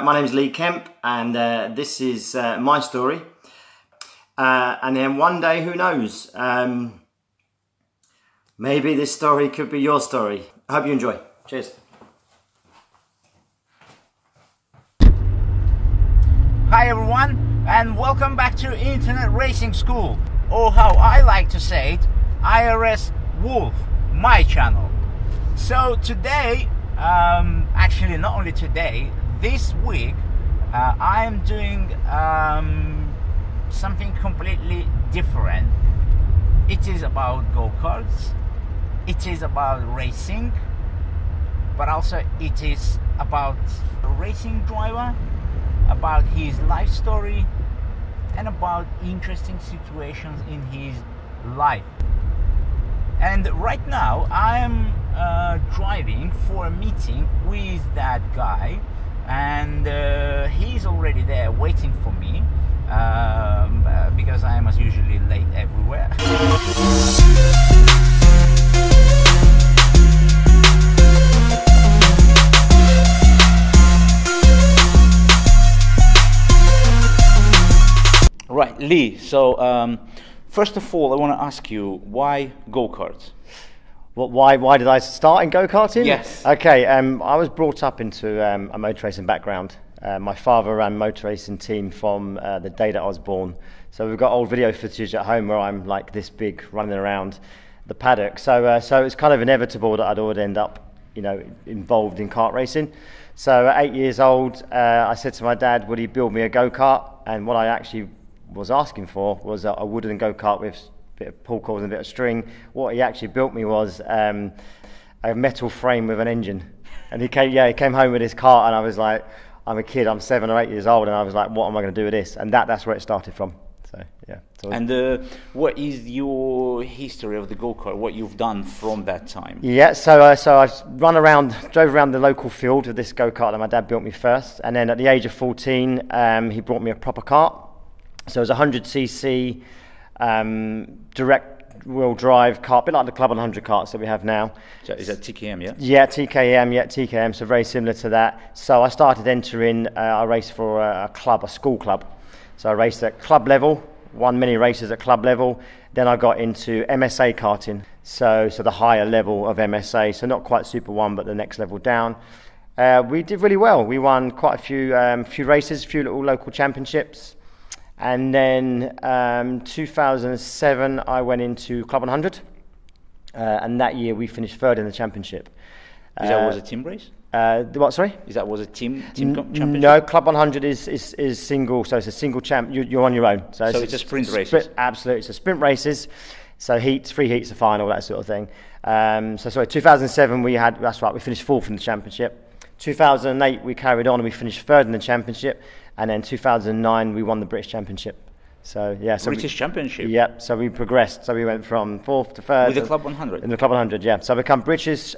My name is Lee Kemp, and this is my story. And then one day, who knows? Maybe this story could be your story. I hope you enjoy. Cheers. Hi everyone, and welcome back to Internet Racing School, or how I like to say it, IRS Wolf, my channel. So today, actually not only today, this week, I'm doing something completely different. It is about go-karts, it is about racing, but also it is about a racing driver, about his life story, and about interesting situations in his life. And right now I am driving for a meeting with that guy, and he's already there waiting for me, because I am as usually late everywhere. Right, Lee, so first of all I want to ask you, why go-karts? Well, why did I start in go-karting? Yes. Okay, I was brought up into a motor racing background. My father ran a motor racing team from the day that I was born. So we've got old video footage at home where I'm like this big running around the paddock. So it's kind of inevitable that I'd always end up, you know, involved in kart racing. So at 8 years old, I said to my dad, would he build me a go-kart? And what I actually was asking for was a wooden go-kart with a bit of pull cords and a bit of string. What he actually built me was a metal frame with an engine. And he came home with his cart, and I was like, I'm a kid, I'm 7 or 8 years old, and I was like, what am I going to do with this? And that's where it started from. So yeah. So and what is your history of the go-kart? What you've done from that time? Yeah, so I drove around the local field with this go-kart that my dad built me first, and then at the age of 14, he brought me a proper kart. So it was a 100cc direct wheel drive kart, a bit like the Club 100 karts that we have now. So is that TKM, yeah? Yeah, TKM, so very similar to that. So I started entering, I raced for a school club. So I raced at club level, won many races at club level. Then I got into MSA karting, so the higher level of MSA, so not quite Super 1, but the next level down. We did really well. We won quite a few races, a few little local championships. And then 2007, I went into Club 100, and that year we finished third in the championship. Is that was a team race? What? Sorry? Is that was a team championship? No, Club 100 is single, so it's a single champ. You're on your own. So it's a sprint race. Absolutely, it's a sprint races. So heats, 3 heats, a final, that sort of thing. So sorry, 2007 we finished fourth in the championship. 2008 we carried on and we finished third in the championship, and then 2009 we won the British Championship. So yeah, British Championship. Yep. So we progressed. So we went from fourth to third. With the Club 100. In the Club 100, yeah. So I become British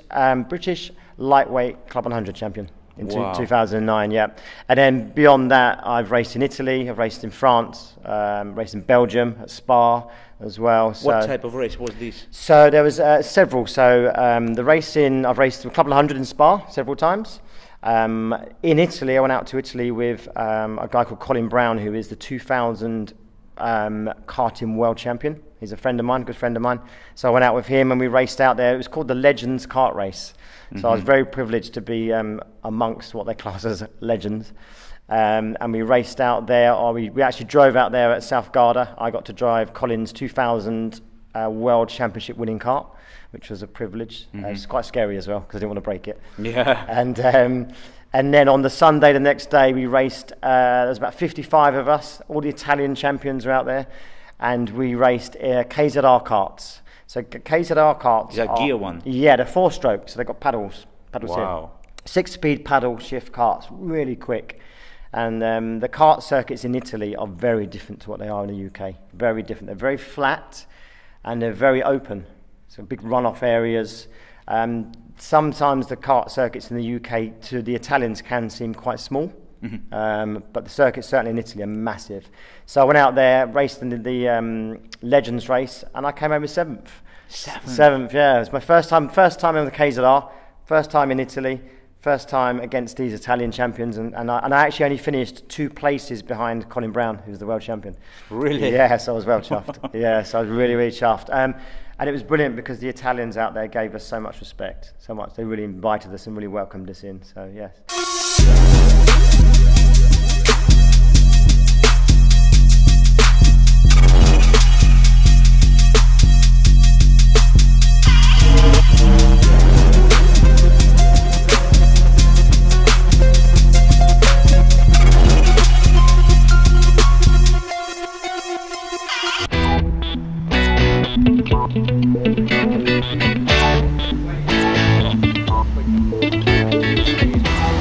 lightweight Club 100 champion in 2009. Yeah. And then beyond that, I've raced in Italy. I've raced in France. Raced in Belgium at Spa as well. So what type of race was this? So there was several. So the racing, I've raced a couple of hundred in Spa several times. In Italy, I went out to Italy with a guy called Colin Brown, who is the 2000 karting world champion. He's a friend of mine, good friend of mine. So I went out with him and we raced out there. It was called the Legends Kart Race. So I was very privileged to be amongst what they class as legends. And we raced out there, or we actually drove out there at South Garda. I got to drive Colin's 2000 World Championship winning kart, which was a privilege. It was quite scary as well because I didn't want to break it. Yeah. And then on the Sunday, the next day, we raced. There was about 55 of us. All the Italian champions were out there, and we raced KZR karts. So KZR karts. Is that gear one? Yeah, they're 4-stroke, so they've got paddles. Wow. Here. 6-speed paddle shift karts, really quick. And the kart circuits in Italy are very different to what they are in the UK. Very different. They're very flat, and they're very open. So big runoff areas. Sometimes the kart circuits in the UK to the Italians can seem quite small, but the circuits certainly in Italy are massive. So I went out there, raced in the Legends race, and I came home with 7th. Seventh, yeah. It was my first time in the KZR, first time in Italy, First time against these Italian champions, and I actually only finished 2 places behind Colin Brown, who's the world champion. Really? Yes, I was well chuffed. Yes, I was really, really chuffed. And it was brilliant because the Italians out there gave us so much respect, so much. They really invited us and really welcomed us in, so yes.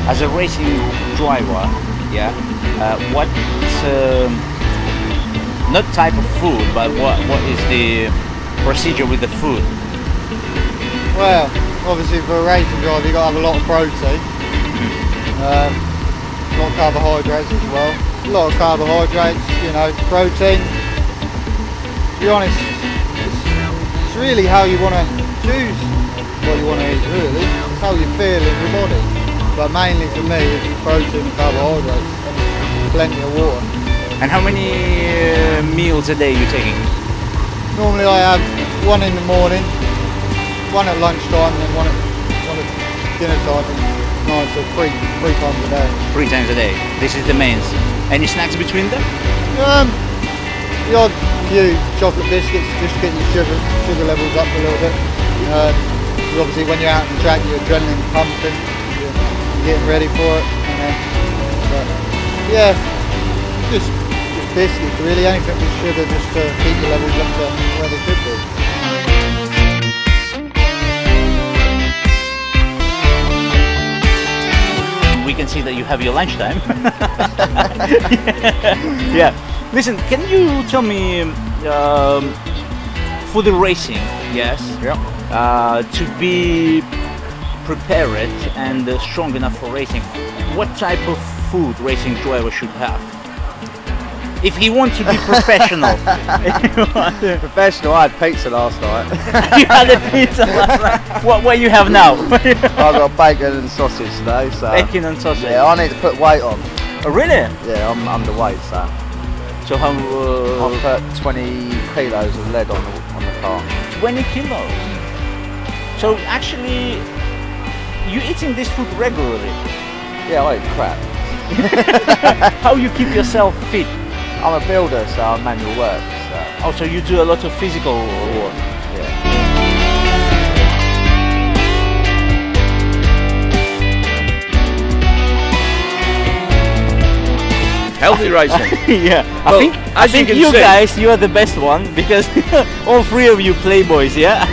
As a racing driver, yeah, what not type of food, but what is the procedure with the food? Well, obviously for a racing driver you've got to have a lot of protein, a lot of carbohydrates as well. A lot of carbohydrates, you know, protein. To be honest, it's really how you want to choose what you want to eat, really. It's how you feel in your body. But mainly for me, it's protein and carbohydrates and plenty of water. And how many meals a day are you taking? Normally I have one in the morning, one at lunchtime, and then one at dinner time. No, so three times a day. 3 times a day. This is the mains. Any snacks between them? The odd few chocolate biscuits just to get your sugar levels up a little bit. Obviously when you're out on the track, your adrenaline pumping. Getting ready for it, but yeah, just biscuits really, anything with sugar just to keep the levels up to where they should be. We can see that you have your lunchtime. Yeah. Listen, can you tell me for the racing, yes, to be prepared and strong enough for racing, what type of food racing driver should have? If he wants to be professional. Professional, I had pizza last night. You had a pizza last night? What you have now? I've got bacon and sausage today, so... Bacon and sausage? Yeah, I need to put weight on. Oh really? Yeah, I'm underweight, so... So how... I've put 20 kilos of lead on the car. 20 kilos? So actually... You eating this food regularly? Yeah, I eat crap. How you keep yourself fit? I'm a builder, so I'm manual work. So. Oh, so you do a lot of physical work? Yeah. Healthy racing. Yeah. Well, I think you guys, you are the best one because all 3 of you playboys, yeah?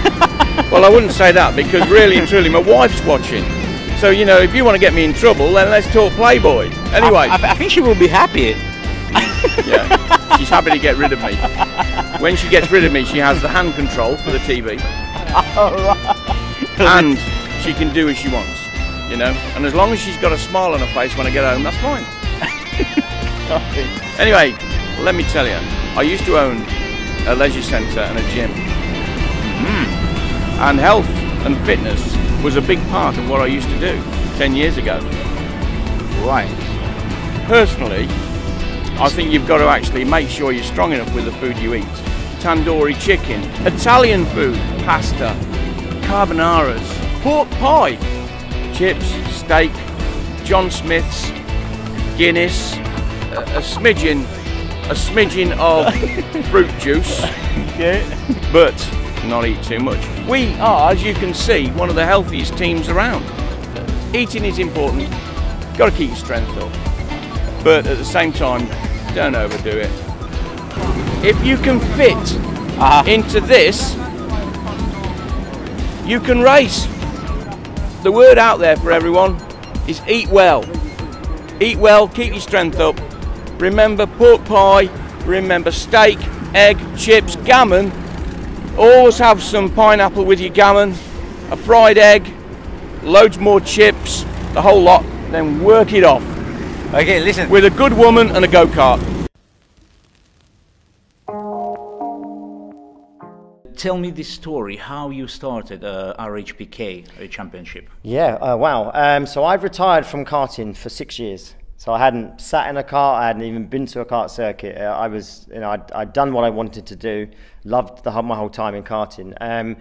Well, I wouldn't say that because really and truly my wife's watching. So, you know, if you want to get me in trouble, then let's talk Playboy. Anyway. I think she will be happy. Yeah, she's happy to get rid of me. When she gets rid of me, she has the hand control for the TV. And she can do as she wants, you know. And as long as she's got a smile on her face when I get home, that's fine. Anyway, let me tell you, I used to own a leisure centre and a gym. And health and fitness was a big part of what I used to do 10 years ago. Right. Personally, I think you've got to actually make sure you're strong enough with the food you eat. Tandoori chicken, Italian food, pasta, carbonaras, pork pie, chips, steak, John Smith's, Guinness, a smidgen of fruit juice, but not eat too much. We are, as you can see, one of the healthiest teams around. Eating is important, got to keep your strength up, but at the same time, don't overdo it. If you can fit into this, you can race. The word out there for everyone is eat well. Eat well, keep your strength up. Remember pork pie, remember steak, egg, chips, gammon. Always have some pineapple with your gammon, a fried egg, loads more chips, the whole lot, then work it off. Okay, listen. With a good woman and a go-kart. tell me this story, how you started RHPK championship. Yeah, wow. So I'd retired from karting for 6 years. So I hadn't sat in a kart, I hadn't even been to a kart circuit. I was, I'd done what I wanted to do, loved my whole time in karting. And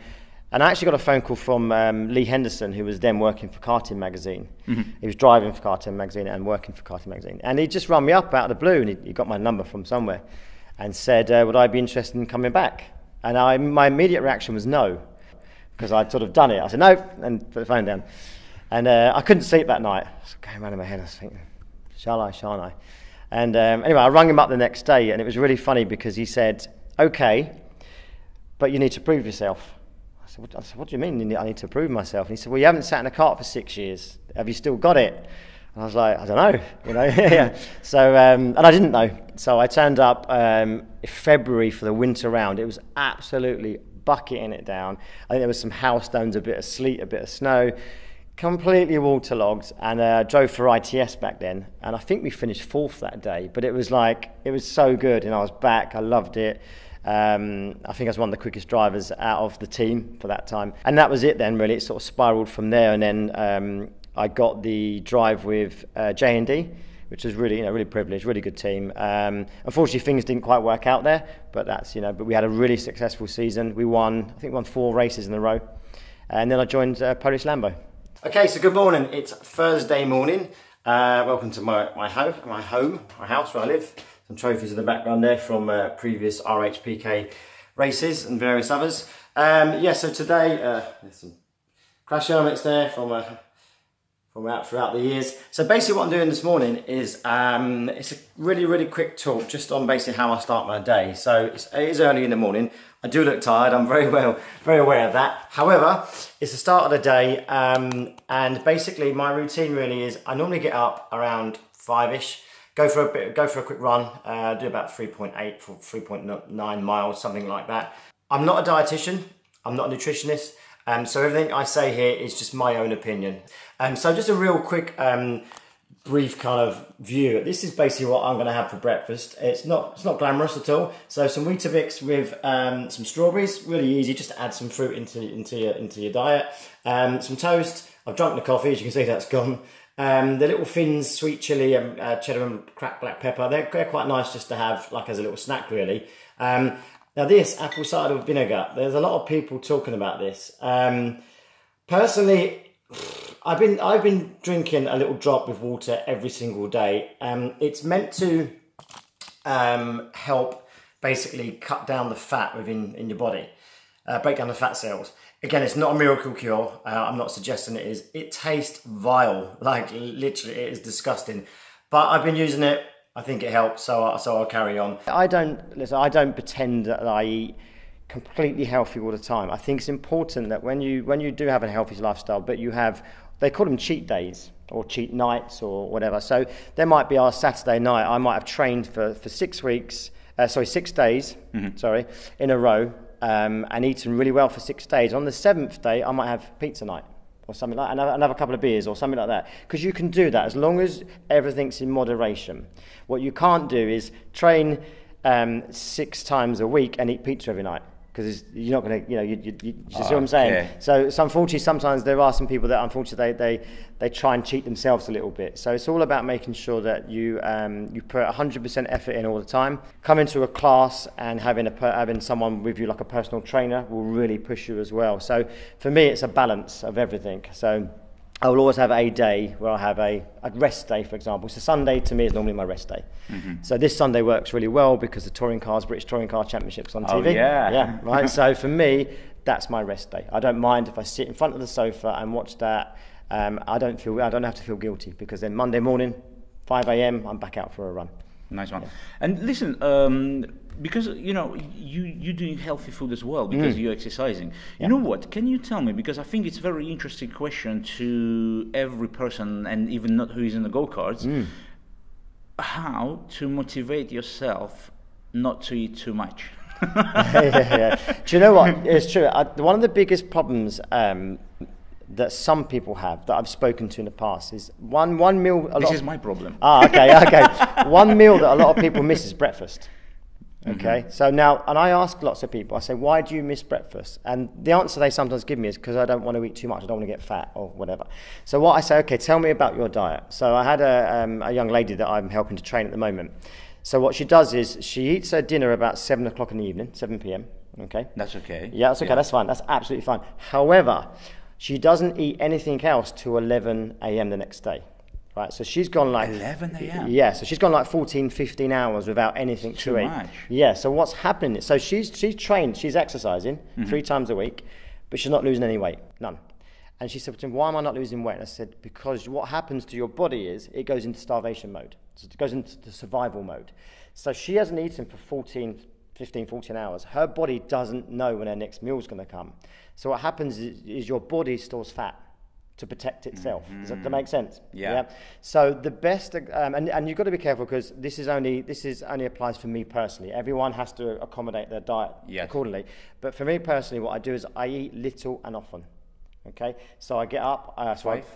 I actually got a phone call from Lee Henderson, who was then working for Karting magazine. Mm-hmm. He was driving for Karting magazine and working for Karting magazine. And he just rang me up out of the blue, and he got my number from somewhere, and said, would I be interested in coming back? And my immediate reaction was no, because I'd sort of done it. I said no, and put the phone down. And I couldn't sleep that night. I was going around in my head, I was thinking, shall I, shan't I? And anyway, I rang him up the next day, and it was really funny because he said, okay, but you need to prove yourself. I said, what do you mean I need to prove myself? And he said, well, you haven't sat in a kart for 6 years. Have you still got it? And I was like, I don't know, yeah. So, and I didn't know. So I turned up February for the winter round. It was absolutely bucketing it down. I think there was some hailstones, a bit of sleet, a bit of snow, completely waterlogged, and drove for ITS back then. And I think we finished 4th that day, but it was so good, and I was back, I loved it. I think I was one of the quickest drivers out of the team for that time. And that was it then, really. It sort of spiraled from there, and then I got the drive with J&D, which was really, really privileged, really good team. Unfortunately, things didn't quite work out there, but that's, but we had a really successful season. We won 4 races in a row, and then I joined Polish Lambo. Okay, so good morning. It's Thursday morning. Welcome to my house where I live. Some trophies in the background there from previous RHPK races and various others. Yeah, so today there's some crash helmets there from out throughout the years. So basically what I'm doing this morning is it's a really quick talk just on basically how I start my day. So it is early in the morning. I do look tired, I'm very aware of that. However, it's the start of the day, and basically my routine really is I normally get up around 5ish, go for a quick run, do about 3.8 for 3.9 miles, something like that. I'm not a dietitian, I'm not a nutritionist, so everything I say here is just my own opinion. So just a real quick brief kind of view. This is basically what I'm going to have for breakfast. It's not glamorous at all. So some Weetabix with some strawberries, really easy, just to add some fruit into your diet. Some toast. I've drunk the coffee, as you can see that's gone. The little Finn's sweet chilli and cheddar and cracked black pepper, they're quite nice just to have like as a little snack really. Now this apple cider vinegar, there's a lot of people talking about this. Personally, I've been drinking a little drop with water every single day. It's meant to help basically cut down the fat in your body, break down the fat cells. Again, it's not a miracle cure. I'm not suggesting it is. It tastes vile, like literally it is disgusting. But I've been using it. I think it helps, so I'll carry on. I don't pretend that I eat completely healthy all the time. I think it's important that when you do have a healthy lifestyle, but you have, they call them cheat days or cheat nights or whatever. So there might be our Saturday night. I might have trained for 6 days, in a row, and eaten really well for 6 days. On the 7th day, I might have pizza night or something like that, another couple of beers or something like that. Because you can do that as long as everything's in moderation. What you can't do is train 6 times a week and eat pizza every night. Because you're not going to, you see what I'm saying? Yeah. So unfortunately, sometimes there are some people that unfortunately they try and cheat themselves a little bit. So it's all about making sure that you put 100% effort in all the time. Come into a class and having someone with you like a personal trainer will really push you as well. So for me, it's a balance of everything. So I will always have a day where I have a rest day, for example. So Sunday to me is normally my rest day. Mm-hmm. So this Sunday works really well because the British Touring Car Championships on TV. Oh, yeah. Right. So for me, that's my rest day. I don't mind if I sit in front of the sofa and watch that. I don't have to feel guilty because then Monday morning, 5 a.m, I'm back out for a run. Nice one. Yeah. And listen, because you doing healthy food as well because you're exercising. Yeah. You know what? Can you tell me, because I think it's a very interesting question to every person and even not who is in the go-karts, how to motivate yourself not to eat too much? yeah. Do you know what? It's true. One of the biggest problems that some people have that I've spoken to in the past is one meal. This is my problem. Okay. One meal that a lot of people miss is breakfast. Okay, so now, and I ask lots of people, I say, why do you miss breakfast? And the answer they sometimes give me is because I don't want to eat too much, I don't want to get fat or whatever. So what I say, okay, tell me about your diet. So I had a young lady that I'm helping to train at the moment. So what she does is she eats her dinner about 7 o'clock in the evening, 7 p.m. Okay. That's okay. Yeah, that's okay, yeah. That's fine, that's absolutely fine. However, she doesn't eat anything else till 11 a.m. the next day. Right, so she's gone like 11 a.m. Yeah, so she's gone like 14, 15 hours without anything to eat. Much. Yeah, so what's happening? So she's trained, she's exercising 3 times a week, but she's not losing any weight, none. And she said to me, why am I not losing weight? And I said, because what happens to your body is it goes into starvation mode. So it goes into the survival mode. So she hasn't eaten for 14 hours. Her body doesn't know when her next meal's going to come. So what happens is your body stores fat to protect itself. Does that make sense? Yeah. So the best, and you've got to be careful because this only applies for me personally. Everyone has to accommodate their diet accordingly. But for me personally, what I do is I eat little and often. Okay, so I get up. 5,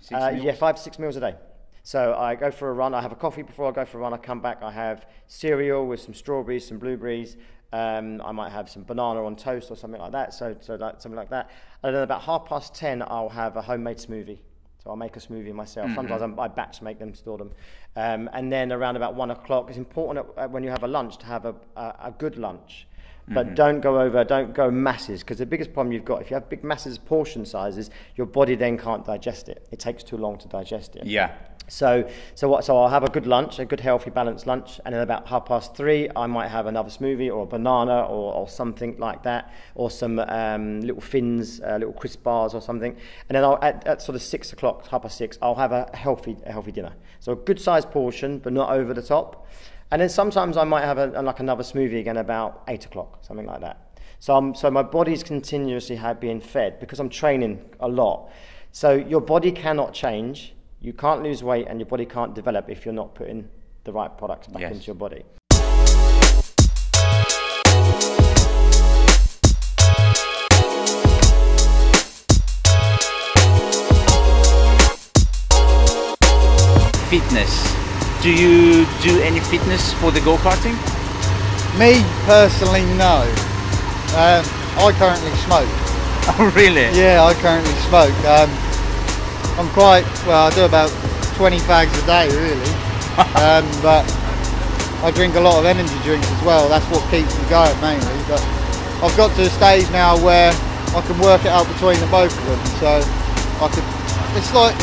6 meals? Yeah, 5 to 6 meals a day. So I go for a run. I have a coffee before I go for a run. I come back. I have cereal with some strawberries, some blueberries. I might have some banana on toast or something like that. So like something like that. And then about 10:30, I'll have a homemade smoothie. So I'll make a smoothie myself. Sometimes I batch make them, store them. And then around about 1 o'clock, it's important when you have a lunch to have a good lunch. But don't go masses, because the biggest problem you've got, if you have big masses, portion sizes, your body then can't digest it. It takes too long to digest it. Yeah. So I'll have a good lunch, a good healthy balanced lunch, and then about 3:30 I might have another smoothie or a banana or something like that, or some little fins, little crisp bars or something. And then at sort of 6 o'clock, 6:30, I'll have a healthy dinner. So a good sized portion, but not over the top. And then sometimes I might have another smoothie again about 8 o'clock, something like that. So my body's continuously being fed because I'm training a lot. So your body cannot change. You can't lose weight and your body can't develop if you're not putting the right products back into your body. Fitness. Do you do any fitness for the go-karting? Me personally, no. I currently smoke. Oh really? Yeah, I currently smoke. I'm I do about 20 fags a day really, but I drink a lot of energy drinks as well. That's what keeps me going mainly, but I've got to a stage now where I can work it out between the both of them, so it's like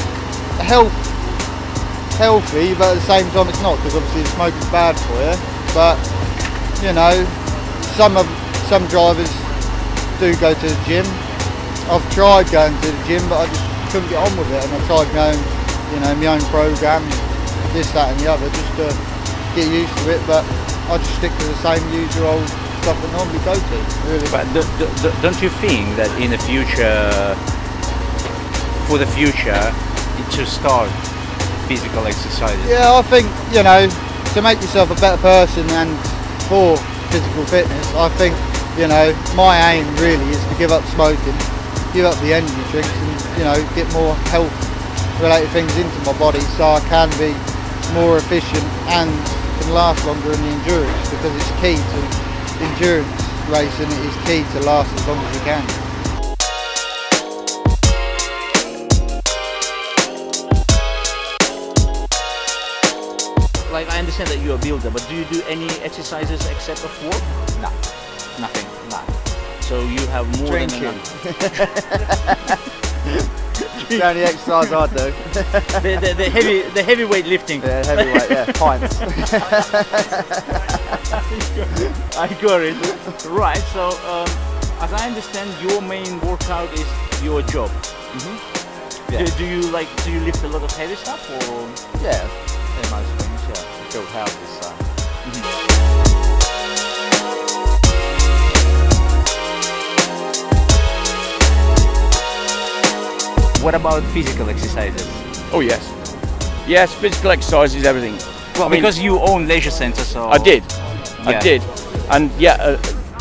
healthy, but at the same time it's not, because obviously the smoking's bad for you. But you know, some drivers do go to the gym. I've tried going to the gym, but I just couldn't get on with it, and I tried my own program, this, that and the other, just to get used to it, but I just stick to the same usual stuff I normally go to, really. But don't you think that in the future, to start physical exercises? Yeah, I think, to make yourself a better person and for physical fitness, I think, my aim really is to give up smoking, give up the energy drinks, and get more health related things into my body so I can be more efficient and can last longer in the endurance, because it's key to endurance racing. It is key to last as long as you can. Like, I understand that you're a builder, but do you do any exercises except of work? No, Nothing. no. So you have more Drinking. than enough. The only exercise I do. the heavyweight lifting. Yeah, heavyweight, yeah, pints. I got it. Right. So, as I understand, your main workout is your job. Yeah. Do you lift a lot of heavy stuff, or? Yeah, in most things, yeah. Build houses, so. What about physical exercises? Oh yes. Yes, physical exercise is everything. Well, because you own leisure centre, so... I did. Yeah. I did. And yeah,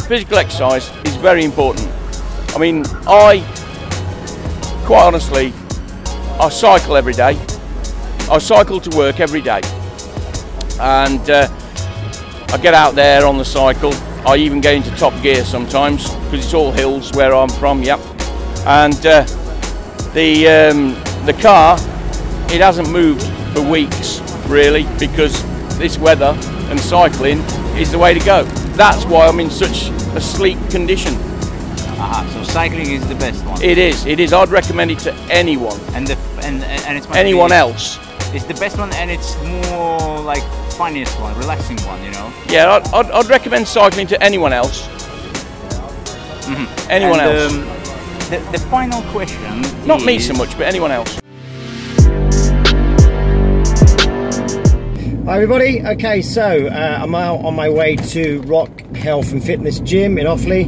physical exercise is very important. I mean, quite honestly, I cycle every day. I cycle to work every day. And I get out there on the cycle. I even get into top gear sometimes because it's all hills where I'm from. Yep. And the car, it hasn't moved for weeks really, because this weather and cycling is the way to go. That's why I'm in such a sleek condition. So cycling is the best one. It is. It is. I'd recommend it to anyone. And it's anyone else. It's the best one, and it's more like funniest one, relaxing one, you know. Yeah, I'd recommend cycling to anyone else. Anyone else. The final question. Not me so much, but anyone else. Hi everybody, okay, so I'm out on my way to Rock Health and Fitness Gym in Offaly.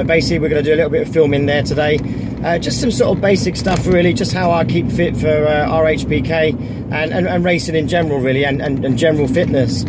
Basically we're going to do a little bit of filming there today. Just some sort of basic stuff really, just how I keep fit for RHPK and racing in general really, and general fitness.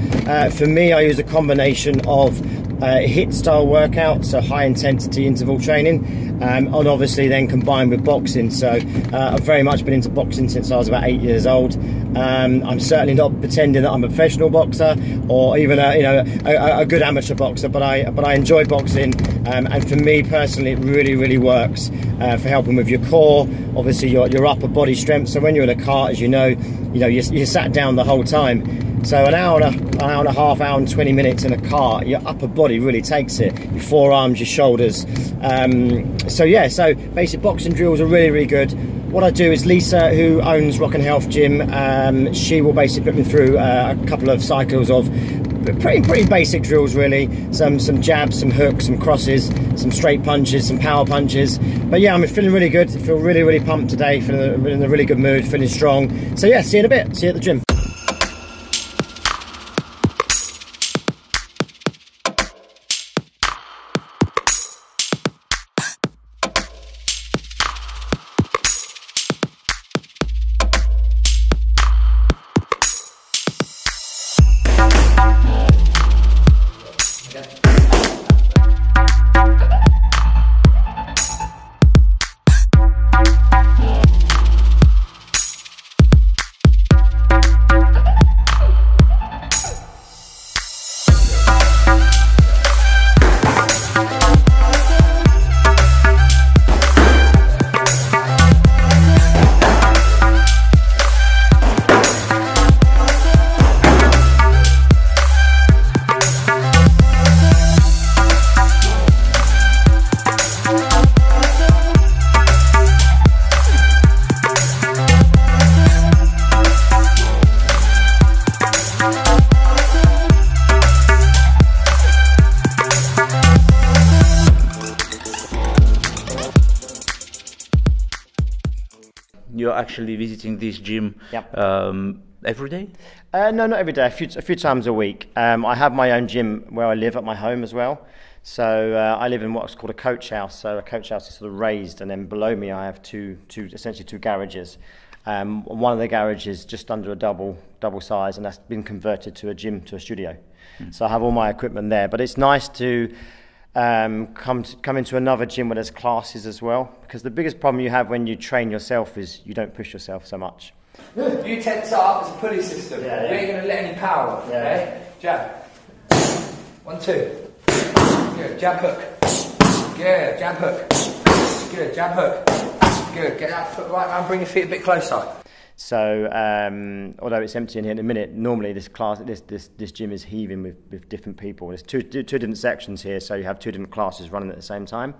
For me, I use a combination of HIIT style workouts, so high intensity interval training, and obviously then combined with boxing. So I've very much been into boxing since I was about 8 years old. I'm certainly not pretending that I'm a professional boxer or even a good amateur boxer, but I enjoy boxing, and for me personally it really works for helping with your core, obviously your upper body strength. So when you're in a cart, as you know, you're sat down the whole time. So an hour and a half, hour and 20 minutes in a car, your upper body really takes it. Your forearms, your shoulders. So yeah, so basic boxing drills are really good. What I do is Lisa, who owns Rock and Health Gym, she will basically put me through a couple of cycles of pretty basic drills really. Some jabs, some hooks, some crosses, some straight punches, some power punches. But yeah, I'm feeling really good. I feel really pumped today, feeling in a really good mood, feeling strong. So yeah, see you in a bit. See you at the gym. You're actually visiting this gym every day? No, not every day. A few times a week. I have my own gym where I live at my home as well. So I live in what's called a coach house. So a coach house is sort of raised, and then below me I have essentially two garages. One of the garages is just under a double size, and that's been converted to a gym, to a studio. So I have all my equipment there. But it's nice to come into another gym where there's classes as well, because the biggest problem you have when you train yourself is you don't push yourself so much. You tense up as a pulley system. You ain't going to let any power off, okay? Jab. 1, 2. Good. Jab hook. Good. Jab hook. Good. Jab hook. Good. Get that foot right round, bring your feet a bit closer. So although it's empty in here in a minute, normally this gym is heaving with different people. There's two different sections here, so you have two different classes running at the same time.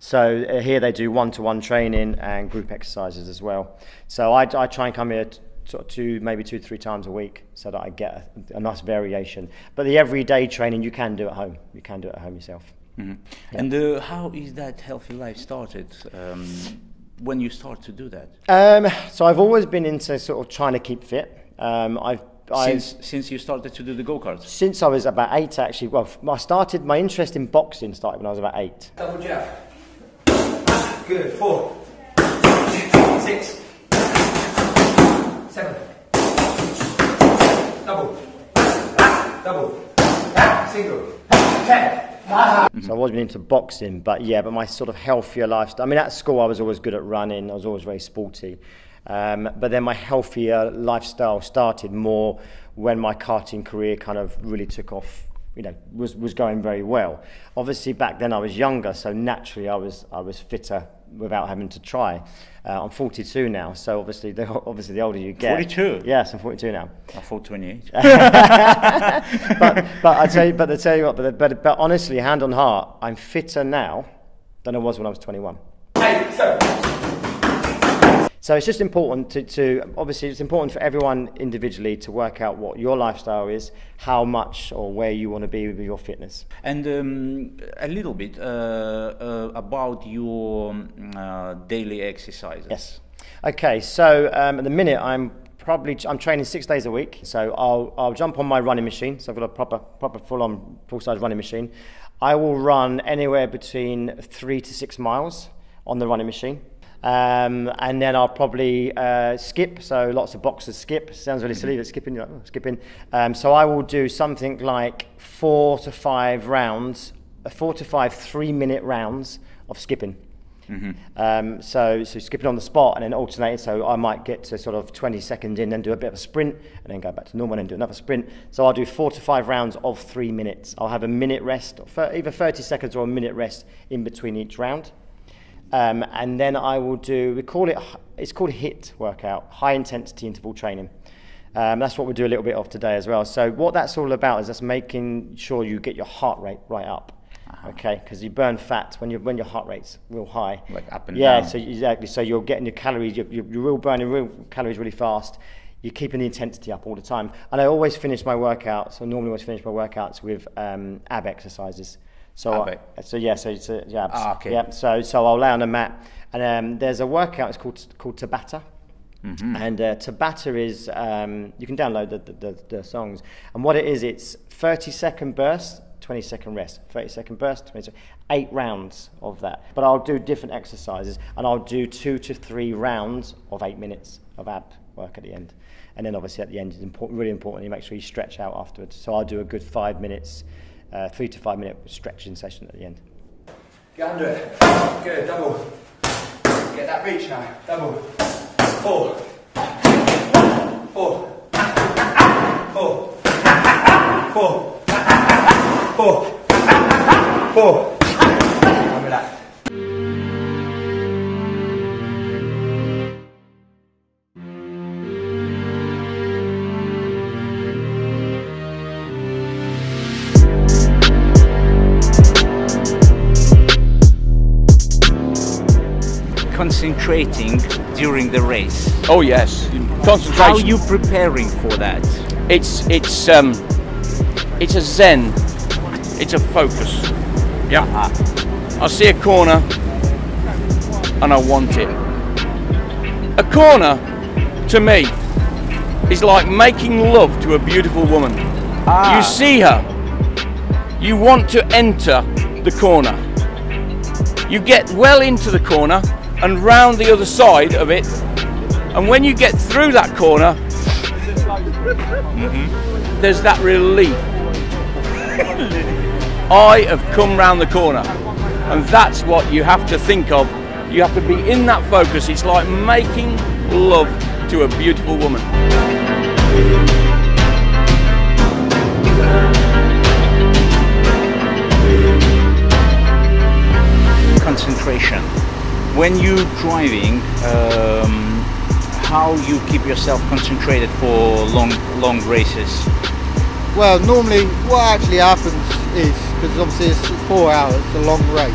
So here they do one-to-one training and group exercises as well. So I try and come here sort of maybe 2-3 times a week, so that I get a nice variation. But the everyday training you can do at home. You can do it at home yourself. Mm-hmm. Yeah. And how is that healthy life started? When you start to do that? So I've always been into sort of trying to keep fit. Since you started to do the go-karts? Since I was about 8 actually. Well, my interest in boxing started when I was about 8. Double jab. Good. 4, 6, 7. Double. Double. Single. 10. So I've always been into boxing, but my sort of healthier lifestyle. I mean, at school I was always good at running. I was always very sporty, But then my healthier lifestyle started more when my karting career kind of really took off, you know, was going very well. Obviously back then I was younger, so naturally I was fitter without having to try. I'm 42 now, so obviously the older you get. 42? Yes, I'm 42 now. I thought 28. but I tell you what, but honestly, hand on heart, I'm fitter now than I was when I was 21. Hey, so. So it's just important to obviously it's important for everyone individually to work out what your lifestyle is, how much or where you want to be with your fitness. And a little bit about your daily exercises. Yes. Okay. So at the minute I'm training 6 days a week. So I'll jump on my running machine. So I've got a proper full-size running machine. I will run anywhere between 3 to 6 miles on the running machine. And then I'll probably skip, so lots of boxes skip. Sounds really silly, but skipping. So I will do something like 4 to 5 rounds, 4 to 5 3-minute rounds of skipping. So skipping on the spot and then alternating. So I might get to sort of 20 seconds in, then do a bit of a sprint, and then go back to normal and do another sprint. So I'll do 4 to 5 rounds of 3 minutes. I'll have a minute rest, either 30 seconds or a minute rest in between each round. And then I will do, it's called HIIT workout, high intensity interval training. That's what we'll do a little bit of today as well. So what that's all about is just making sure you get your heart rate right up. Okay, because you burn fat when your heart rate's real high. Like up and down. down. So exactly. So you're getting your calories, you're real burning real calories really fast. You're keeping the intensity up all the time. And I always finish my workouts, or normally always finish my workouts with ab exercises. So okay. So it's abs. Okay. Yeah. So I'll lay on a mat, and there's a workout. It's called Tabata. And Tabata is you can download the songs, and what it is, it's 30-second burst, 20-second rest, 30-second burst, 20 8 rounds of that. But I'll do different exercises, and I'll do 2 to 3 rounds of 8 minutes of ab work at the end. And then obviously at the end, it's really important you make sure you stretch out afterwards. So I'll do a good 5 minutes. 3 to 5 minute stretching session at the end. Get under it. Good, double. Get that reach now. Double. 4. 4. 4. 4. 4. 4. And relax. Concentrating during the race. Oh yes, concentration. How are you preparing for that? It's a zen. It's a focus. Yeah. I see a corner and I want it. A corner, to me, is like making love to a beautiful woman. You see her, you want to enter the corner. You get well into the corner and round the other side of it, and when you get through that corner, there's that relief. I have come round the corner, and that's what you have to think of. You have to be in that focus. It's like making love to a beautiful woman. Concentration. When you're driving, how you keep yourself concentrated for long races? Well, normally what actually happens is, because obviously it's 4 hours, it's a long race,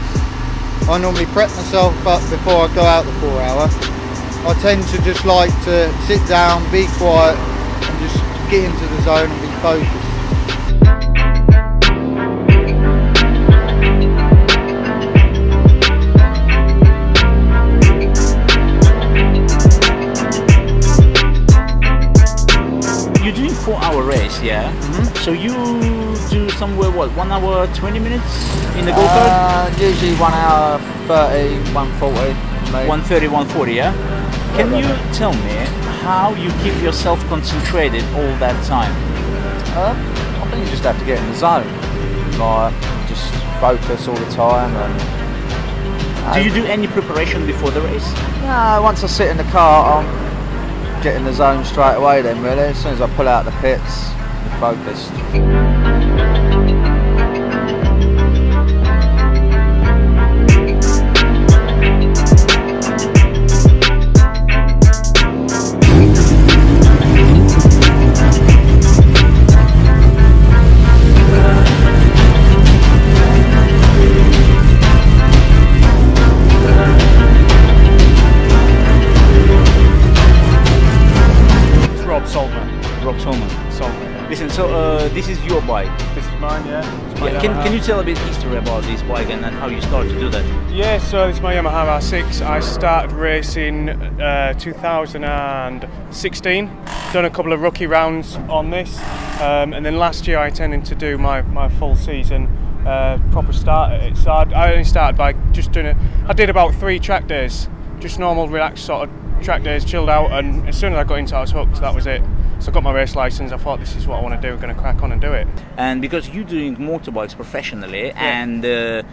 I normally prep myself up before I go out the 4 hour. I tend to just like to sit down, be quiet, and just get into the zone and be focused. You're doing 4-hour race, yeah? So you do somewhere, what, 1 hour 20 minutes in the go-kart? Usually 1 hour 30, 140. 130, 140, yeah? Can you tell me how you keep yourself concentrated all that time? I think you just have to get in the zone. Like, just focus all the time. And do you do any preparation before the race? no, once I sit in the car, get in the zone straight away then really. As soon as I pull out the pits, I'm focused. Listen, so this is your bike. This is mine, yeah. Can you tell a bit history about this bike and how you started to do that? Yeah, so this is my Yamaha R6. I started racing 2016. Done a couple of rookie rounds on this, and then last year I intended to do my full season proper start at it. So I only started by just doing it. I did about 3 track days, just normal, relaxed sort of track days, chilled out, and as soon as I got into it, I was hooked. That was it. So I got my race license. I thought this is what I want to do. I'm going to crack on and do it. And because you're doing motorbikes professionally, and the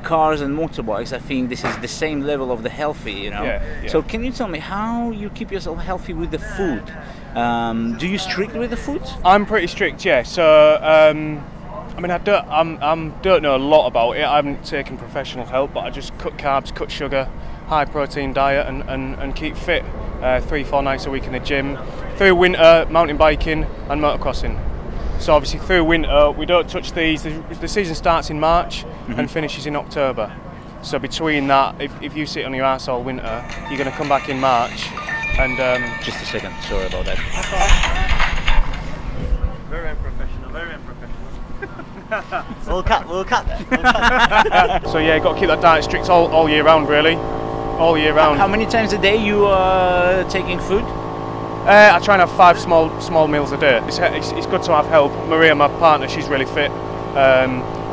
cars and motorbikes, I think this is the same level of the healthy, you know. Yeah. So can you tell me how you keep yourself healthy with the food? Do you strict with the food? I'm pretty strict, yeah. So I mean, I don't know a lot about it. I haven't taken professional help, but I just cut carbs, cut sugar, high protein diet, and keep fit. 3-4 nights a week in the gym. Through winter, mountain biking and motocrossing. So obviously through winter we don't touch these. The season starts in March and finishes in October. So between that, if you sit on your arse all winter, you're going to come back in March and... Just a second, sorry about that. Very unprofessional, very unprofessional. We'll cut that. So yeah, you've got to keep that diet strict all year round really. All year round. How many times a day you are taking food? I try and have 5 small meals a day. It's good to have help. Maria, my partner, she's really fit.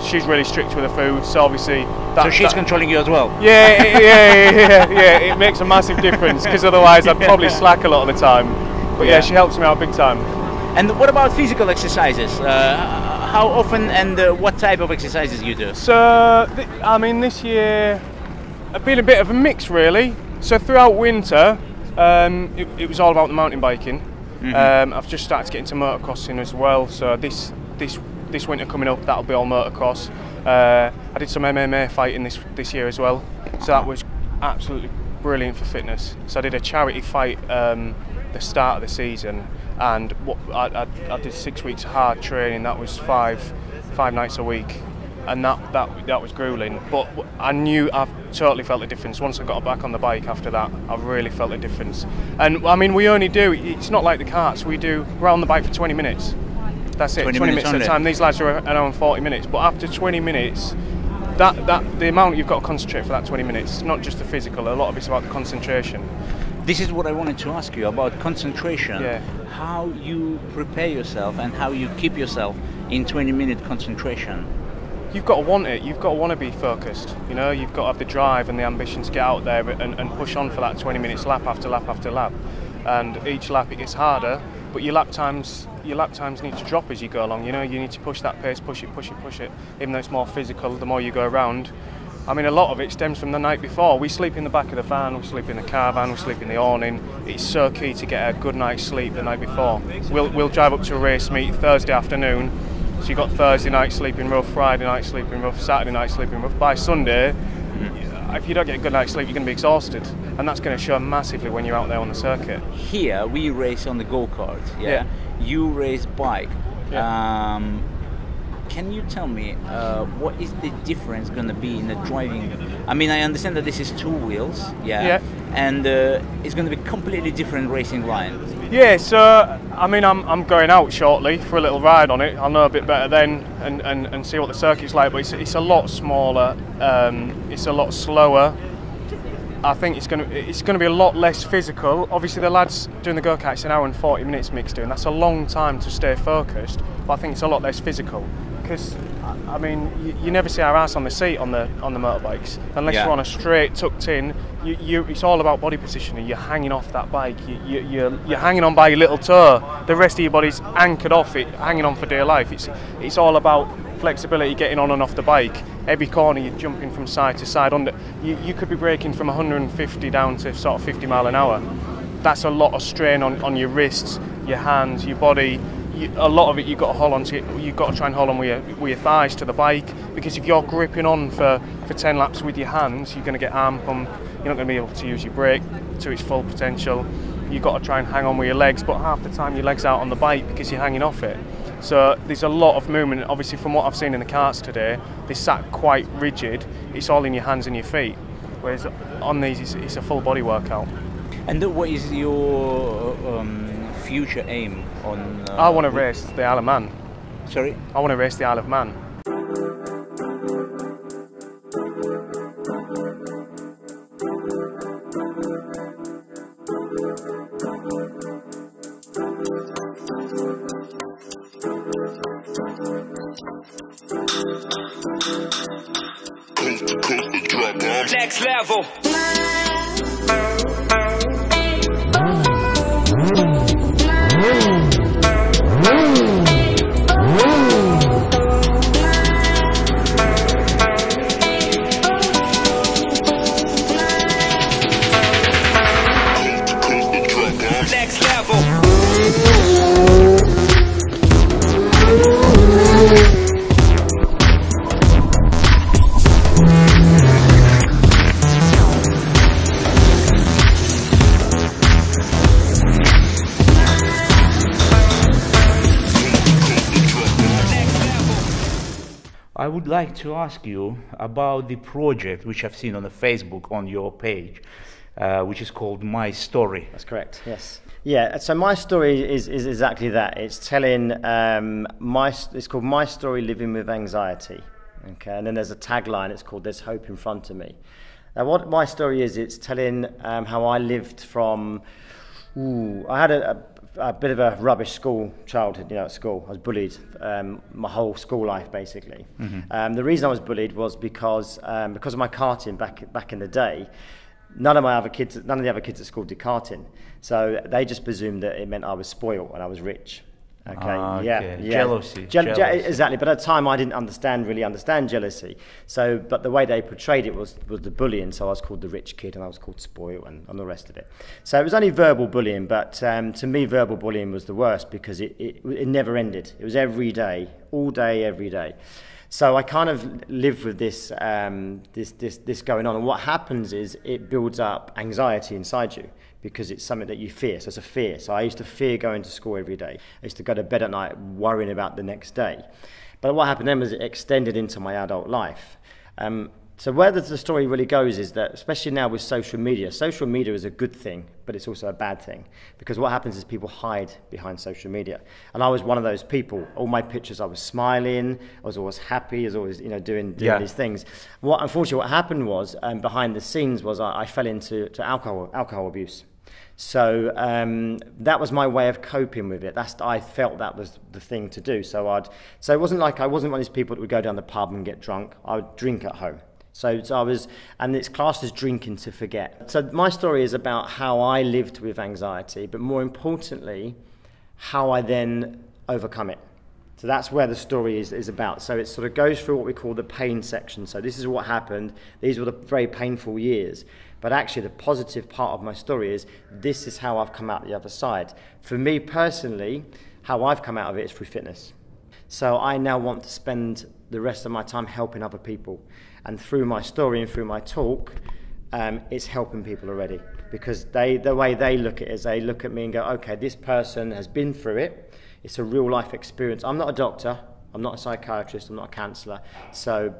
She's really strict with the food, so obviously... So she's controlling you as well? Yeah, it makes a massive difference, because otherwise I'd probably slack a lot of the time. But yeah, she helps me out big time. And what about physical exercises? How often and what type of exercises you do? So, I mean, this year, I've been a bit of a mix, really. So throughout winter, it was all about the mountain biking. I've just started to get into motocrossing as well. So this winter coming up, that'll be all motocross. I did some MMA fighting this year as well. So that was absolutely brilliant for fitness. So I did a charity fight the start of the season, and I did 6 weeks of hard training. That was five nights a week. And that was grueling, but I totally felt the difference. Once I got back on the bike after that, I really felt the difference. And I mean, it's not like the karts, we're on the bike for 20 minutes. That's it, 20 minutes at a time. These lads are an hour and 40 minutes, but after 20 minutes, the amount you've got to concentrate for that 20 minutes, not just the physical, a lot of it's about the concentration. This is what I wanted to ask you about concentration. Yeah. How you prepare yourself and how you keep yourself in 20-minute concentration. You've got to want it, you've got to want to be focused, you know, you've got to have the drive and the ambition to get out there and push on for that 20 minutes lap after lap after lap. And each lap it gets harder, but your lap times need to drop as you go along, you know, you need to push that pace, push it, even though it's more physical, the more you go around. I mean, a lot of it stems from the night before. We sleep in the back of the van, we sleep in the caravan, we sleep in the awning. It's so key to get a good night's sleep the night before. We'll drive up to a race meet Thursday afternoon. So you've got Thursday night sleeping rough, Friday night sleeping rough, Saturday night sleeping rough. By Sunday, if you don't get a good night's sleep, you're going to be exhausted. And that's going to show massively when you're out there on the circuit. Here, we race on the go-kart, yeah? You race bike. Yeah. Can you tell me what is the difference going to be in the driving? I mean, I understand that this is 2 wheels, and it's going to be completely different racing line. Yeah, so I mean, I'm going out shortly for a little ride on it. I'll know a bit better then and see what the circuit's like. But it's a lot smaller. It's a lot slower. I think it's going to be a lot less physical. Obviously, the lads doing the go-kart, it's an hour and 40 minutes mixed doing. That's a long time to stay focused. But I think it's a lot less physical. Because I mean, you never see our ass on the seat on the motorbikes unless you're on a straight tucked in. It's all about body positioning. You're hanging off that bike. You're hanging on by your little toe. The rest of your body's anchored off it, hanging on for dear life. It's all about flexibility, getting on and off the bike. Every corner you're jumping from side to side. You could be braking from 150 down to sort of 50 mile an hour. that's a lot of strain on your wrists, your hands, your body. A lot of it you've got to hold on to. You've got to try and hold on with your thighs to the bike, because if you're gripping on for 10 laps with your hands, you're going to get arm pump. You're not going to be able to use your brake to its full potential. You've got to try and hang on with your legs, but half the time your legs out on the bike because you're hanging off it. So there's a lot of movement. Obviously, from what I've seen in the karts today, they sat quite rigid. It's all in your hands and your feet, whereas on these it's a full body workout. And what is your future aim on? I want to race the Isle of Man. Sorry? I want to race the Isle of Man. Next level. Next level. I would like to ask you about the project which I've seen on the Facebook on your page, which is called My Story. That's correct, yes. Yeah, so my story is exactly that. It's telling, it's called My Story Living with Anxiety. Okay, and then there's a tagline, it's called There's Hope in Front of Me. Now what my story is, it's telling how I lived from, I had a bit of a rubbish childhood, at school. I was bullied my whole school life, basically. Mm-hmm. The reason I was bullied was because of my karting back in the day. None of the other kids at school did karting, so they just presumed that it meant I was spoiled and I was rich. Okay. Yeah. Jealousy. Exactly. But at the time, I didn't really understand jealousy. So, but the way they portrayed it was the bullying. So I was called the rich kid, and I was called spoiled, and the rest of it. So it was only verbal bullying, but to me, verbal bullying was the worst because it never ended. It was every day, all day, every day. So I kind of lived with this going on, and what happens is it builds up anxiety inside you because it's something that you fear. So it's a fear. So I used to fear going to school every day. I used to go to bed at night worrying about the next day. But what happened then was it extended into my adult life. So where the story really goes is that, especially now with social media is a good thing, but it's also a bad thing. Because what happens is people hide behind social media. And I was one of those people. All my pictures, I was smiling, I was always happy, I was always doing these things. Unfortunately, what happened was, behind the scenes, was I fell into alcohol abuse. So that was my way of coping with it. I felt that was the thing to do. So it wasn't like I wasn't one of these people that would go down the pub and get drunk. I would drink at home. So I was, and it's classed as drinking to forget. So my story is about how I lived with anxiety, but more importantly, how I then overcome it. So that's where the story is about. So it sort of goes through what we call the pain section. So this is what happened. These were the very painful years. But actually the positive part of my story is this is how I've come out the other side. For me personally, how I've come out of it is through fitness. So I now want to spend the rest of my time helping other people. And through my story and through my talk, it's helping people already. Because the way they look at it is they look at me and go, okay, this person has been through it. It's a real life experience. I'm not a doctor. I'm not a psychiatrist. I'm not a counsellor.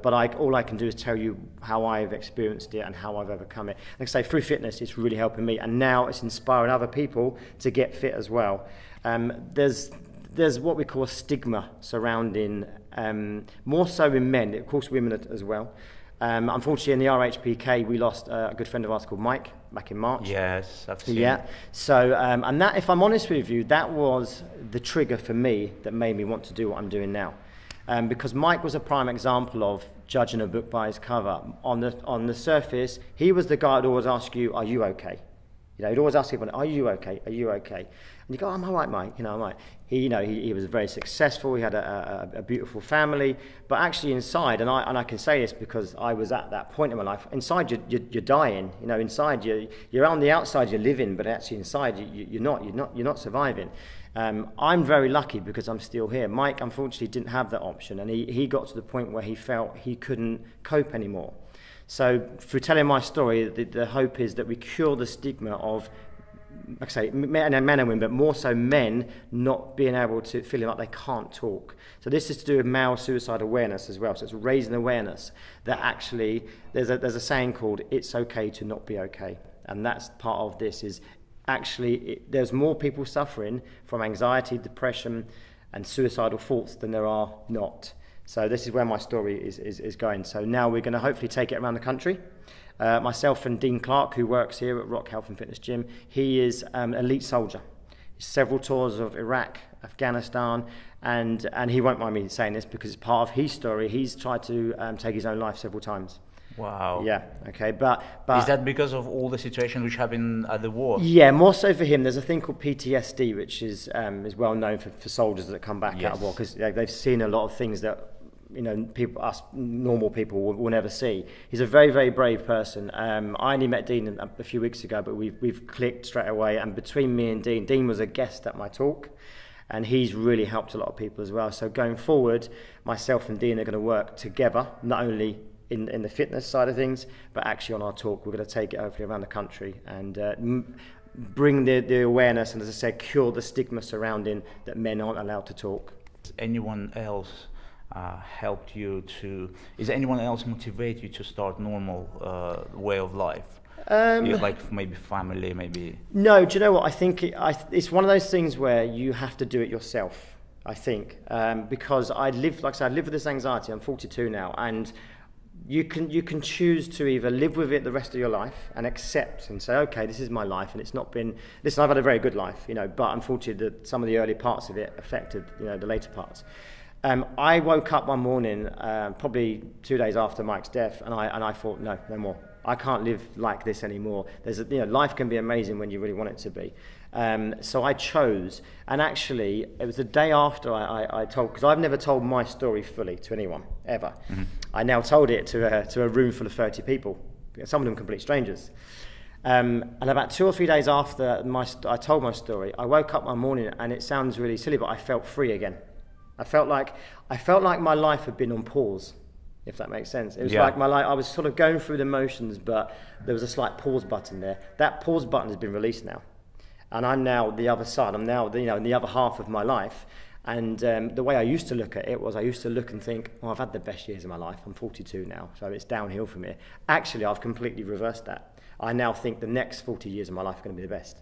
But all I can do is tell you how I've experienced it and how I've overcome it. Like I say, through fitness, it's really helping me. And now it's inspiring other people to get fit as well. There's what we call a stigma surrounding, more so in men, of course women as well. Unfortunately in the RHPK we lost a good friend of ours called Mike back in March. Yes, I've seen it. So, and that, if I'm honest with you, that was the trigger for me that made me want to do what I'm doing now. Because Mike was a prime example of judging a book by its cover. On the surface, he was the guy that always asked you, are you okay? You know, he'd always ask people, "Are you okay? Are you okay?" And you go, "I'm all right, mate. You know, I'm all right." He was very successful. He had a beautiful family, but actually inside, and I can say this because I was at that point in my life. Inside, you're dying. You know, inside you're on the outside, you're living, but actually inside you're not surviving. I'm very lucky because I'm still here. Mike, unfortunately, didn't have that option, and he got to the point where he felt he couldn't cope anymore. So through telling my story, the hope is that we cure the stigma of, like I say, men and women, but more so men not being able to, feeling like they can't talk. So this is to do with male suicide awareness as well. So it's raising awareness that actually there's a saying called "it's okay to not be okay," and that's part of this. Is actually there's more people suffering from anxiety, depression, and suicidal thoughts than there are not. So this is where my story is going. So now we're going to hopefully take it around the country. Myself and Dean Clark, who works here at Rock Health and Fitness Gym, he is an elite soldier. Several tours of Iraq, Afghanistan, and he won't mind me saying this because it's part of his story. He's tried to take his own life several times. Wow. Yeah, okay, but is that because of all the situations which happened at the war? Yeah, more so for him. There's a thing called PTSD, which is well known for soldiers that come back out of war, because they've seen a lot of things that, you know, us normal people will never see. He's a very, very brave person. I only met Dean a few weeks ago, but we've clicked straight away. And between me and Dean was a guest at my talk, and he's really helped a lot of people as well. So going forward, myself and Dean are going to work together, not only in the fitness side of things, but actually on our talk. We're going to take it hopefully around the country and bring the awareness, and as I said, cure the stigma surrounding that men aren't allowed to talk. Has anyone else helped you to, is anyone else motivate you to start normal way of life? Like maybe family, maybe? No, do you know what? I think it's one of those things where you have to do it yourself, I think, because I live with this anxiety. I'm 42 now, and you can choose to either live with it the rest of your life and accept and say, okay, this is my life, and it's not been, listen, I've had a very good life, you know, but unfortunately some of the early parts of it affected, you know, the later parts. I woke up one morning, probably 2 days after Mike's death, and I thought, no more. I can't live like this anymore. Life can be amazing when you really want it to be. So I chose, and actually it was the day after I told, because I've never told my story fully to anyone ever. Mm-hmm. I now told it to a room full of 30 people, some of them complete strangers. And about 2 or 3 days after I told my story, I woke up one morning, and it sounds really silly, but I felt free again. I felt like my life had been on pause, if that makes sense. It was like my life, I was sort of going through the motions, but there was a slight pause button there. That pause button has been released now. And I'm now the other side. I'm now, you know, in the other half of my life. And the way I used to look at it was I used to look and think, well, I've had the best years of my life. I'm 42 now, so it's downhill from here. Actually, I've completely reversed that. I now think the next 40 years of my life are going to be the best,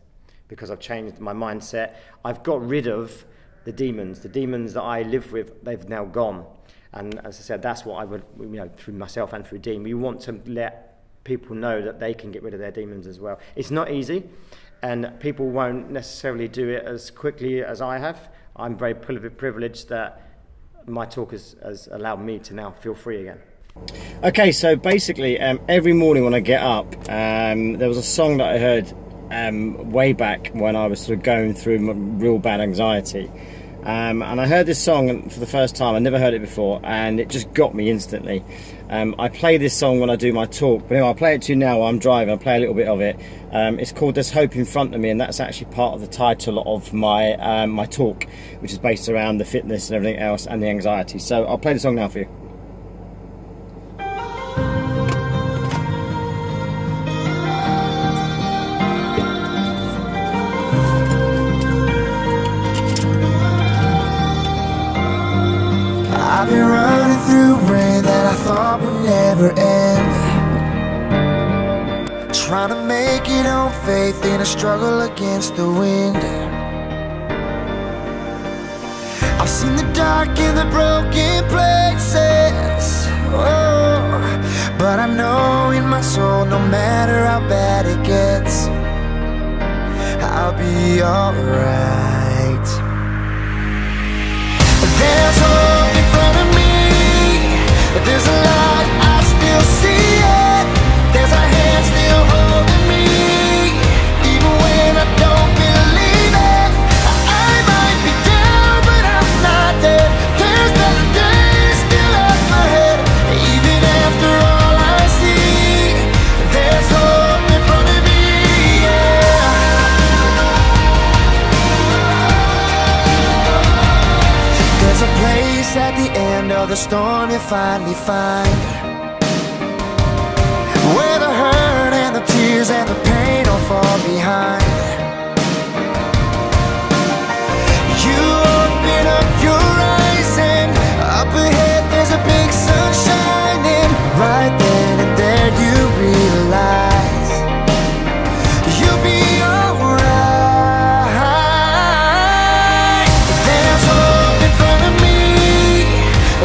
because I've changed my mindset. I've got rid of the demons that I live with. They've now gone. And as I said, that's what I would, you know, through myself and through Dean, we want to let people know that they can get rid of their demons as well. It's not easy, and people won't necessarily do it as quickly as I have. I'm very privileged that my talk has allowed me to now feel free again. Okay, so basically every morning when I get up, there was a song that I heard way back when I was sort of going through my real bad anxiety. And I heard this song for the first time. I never heard it before, and it just got me instantly. I play this song when I do my talk, but anyway, I'll play it to you now while I'm driving. I'll play a little bit of it. It's called There's Hope in Front of Me, and that's actually part of the title of my my talk, which is based around the fitness and everything else and the anxiety. So I'll play the song now for you. I've been running through rain that I thought would never end, trying to make it on faith in a struggle against the wind. I've seen the dark and the broken places, oh, but I know in my soul, no matter how bad it gets, I'll be alright. There's hope in front of me, there's a light, I still see it. There's a hand still holding me, even peace at the end of the storm you finally find, where the hurt and the tears and the pain all fall behind. You open up your eyes and up ahead there's a big sun shining. Right then and there you realize you'll be alright. There's hope in front of me,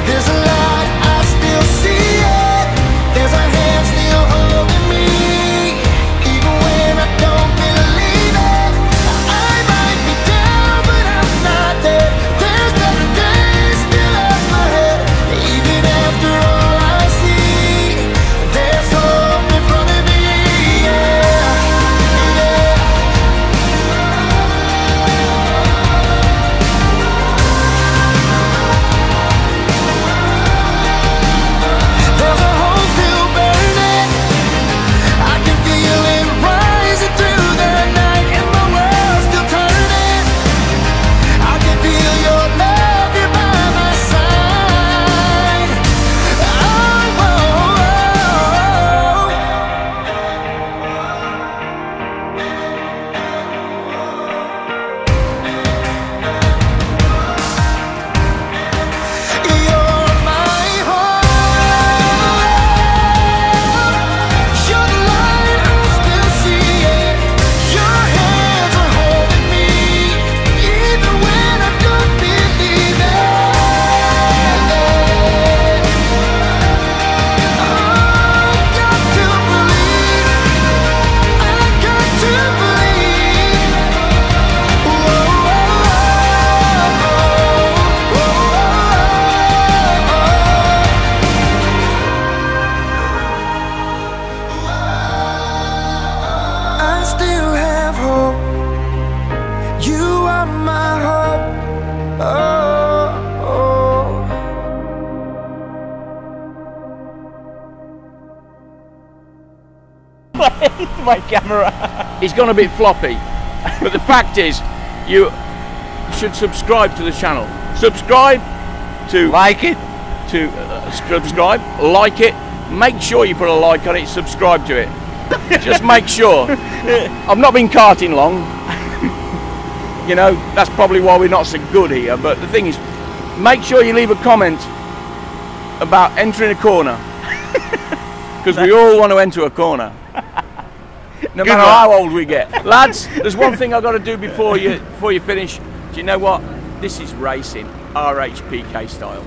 there's a light, I still see it. There's a hand still holding me, even when I don't believe it. I might be down, but I'm not there. There's better days still up ahead, even after all I see. There's hope in front of me, yeah, yeah. There's a hole still burning, I can feel it rising through the night, and my world's still turning. I can feel your love here by my side. Oh, oh, you're my heart. You're the light, I still see it. Your hands are holding me, even when I don't believe it. I got to believe, I got to believe. I still have hope. You are my hope. Oh, oh. My camera. It's gone a bit floppy, but the fact is, you should subscribe to the channel. Subscribe to Like it. subscribe, like it. Make sure you put a like on it. Subscribe to it. Just make sure. I've not been karting long. You know, that's probably why we're not so good here. But the thing is, make sure you leave a comment about entering a corner, because we all want to enter a corner. No matter how old we get. Lads, there's one thing I've got to do before you finish. Do you know what? This is racing, RHPK style.